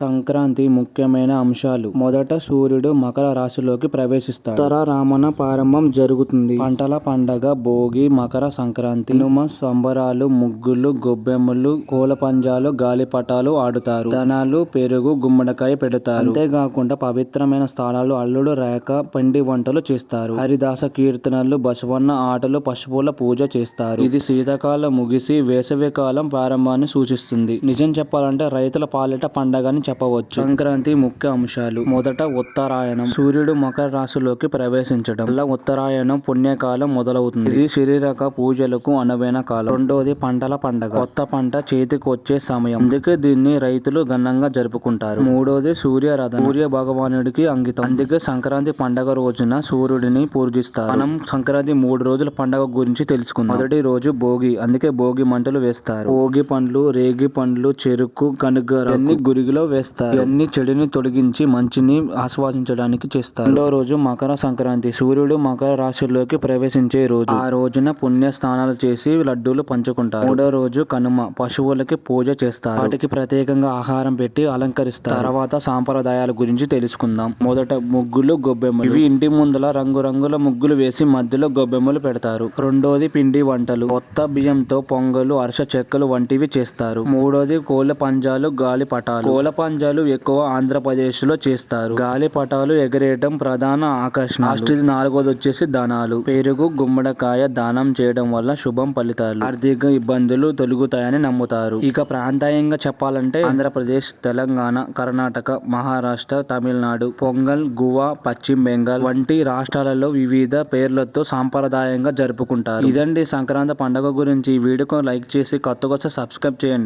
సంక్రాంతి ముఖ్యమైన అంశాలు. మొదట సూర్యుడు మకర రాశిలోకి ప్రవేశిస్తాడు. ఉత్తరాయణ ప్రారంభం జరుగుతుంది. పంటల పండగ భోగి, మకర సంక్రాంతి, కనుమ సంబరాలు, ముగ్గులు, గొబ్బెమ్మలు, కోలపంజాలు, గాలిపటాలు ఆడుతారు. ధనాలు, పెరుగు, గుమ్మడికాయ పెడతారు. అంతేకాకుండా పవిత్రమైన స్థానాలు అల్లుడు రేఖ పిండి వంటలు చేస్తారు. హరిదాస కీర్తనలు, బసవన్న ఆటలు, పశువుల పూజ చేస్తారు. ఇది శీతాకాలం ముగిసి వేసవి కాలం ప్రారంభాన్ని సూచిస్తుంది. నిజం చెప్పాలంటే రైతుల పాలిట పండగని చెప్పవచ్చు. సంక్రాంతి ముఖ్య అంశాలు. మొదట ఉత్తరాయణం. సూర్యుడు మకర రాశిలోకి ప్రవేశించడం వల్ల ఉత్తరాయణం పుణ్యకాలం మొదలవుతుంది. ఇది శారీరక పూజలకు అనువైన కాలం. రెండోది పంటల పండగ. కొత్త పంట చేతికి వచ్చే సమయం. అందుకే దీన్ని రైతులు ఘనంగా జరుపుకుంటారు. మూడోది సూర్యారాధన. సూర్య భగవానుడికి అంకితం. అందుకే సంక్రాంతి పండగ రోజున సూర్యుడిని పూజిస్తారు. మనం సంక్రాంతి 3 రోజుల పండగ గురించి తెలుసుకుందాం. మొదటి రోజు భోగి. అందుకే భోగి మంటలు వేస్తారు. భోగి పండ్లు, రేగి పండ్లు, చెరుకు, కనుగరన్ని గురిగిలో వేస్తారు. ఇవన్నీ చెడుని తొలగించి మంచిని ఆస్వాదించడానికి చేస్తారు. రెండో రోజు మకర సంక్రాంతి. సూర్యుడు మకర రాశిలోకి ప్రవేశించే రోజు. ఆ రోజున పుణ్య స్నానాలు చేసి లడ్డూలు పంచుకుంటారు. మూడో రోజు కనుమ. పశువులకి పూజ చేస్తారు. వాటికి ప్రత్యేకంగా ఆహారం పెట్టి అలంకరిస్తారు. తర్వాత సాంప్రదాయాల గురించి తెలుసుకుందాం. మొదట ముగ్గులు, గొబ్బెమ్మలు. ఇవి ఇంటి ముందల రంగురంగుల ముగ్గులు వేసి మధ్యలో గొబ్బెమ్మలు పెడతారు. రెండోది పిండి వంటలు. కొత్త బియ్యంతో పొంగలు, అరిసె చెక్కలు వంటివి చేస్తారు. మూడోది కోళ్ల పంజాలు, గాలి పటాలు. కోళ్ల పంజాలు ఎక్కువ ఆంధ్రప్రదేశ్ లో చేస్తారు. గాలి పటాలు ఎగరేయడం ప్రధాన ఆకర్షణ. నాలుగోది వచ్చేసి దానాలు. పెరుగు, గుమ్మడికాయ దానం చేయడం వల్ల శుభం ఫలితాలు, ఆర్థిక ఇబ్బందులు తొలగుతాయని నమ్ముతారు. ఇక ప్రాంతీయంగా చెప్పాలంటే ఆంధ్రప్రదేశ్, తెలంగాణ, కర్ణాటక, మహారాష్ట్ర, తమిళనాడు పొంగల్, గువా, పశ్చిమ బెంగాల్ వంటి రాష్ట్రాలలో వివిధ పేర్లతో సాంప్రదాయంగా జరుపుకుంటారు. ఇదండి సంక్రాంతి పండుగ గురించి. ఈ వీడియోకు లైక్ చేసి కొత్తగా సబ్స్క్రైబ్ చేయండి.